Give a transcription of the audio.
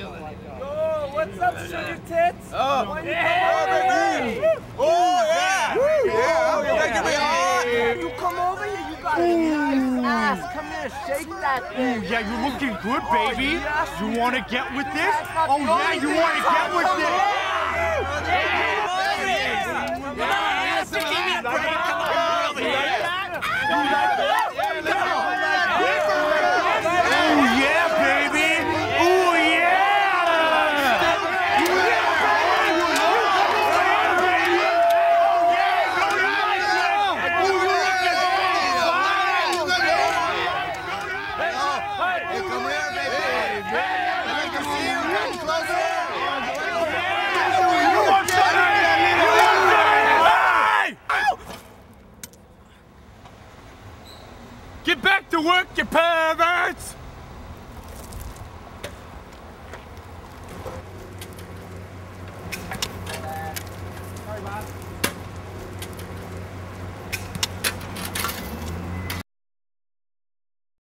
Oh, what's up, sugar tits? Oh, Hey! Oh, yeah! Oh, You're making me hot! You come over here, you got a nice ass. Come here, shake that thing. Yeah, you're looking good, baby. yes. You want to get with this? not Oh, the yeah, only you thing. want to get with Come this? Oh, yeah, baby. Oh, yeah. Hey, come here, baby! I'd like to see you come closer! Get back to work, you perverts!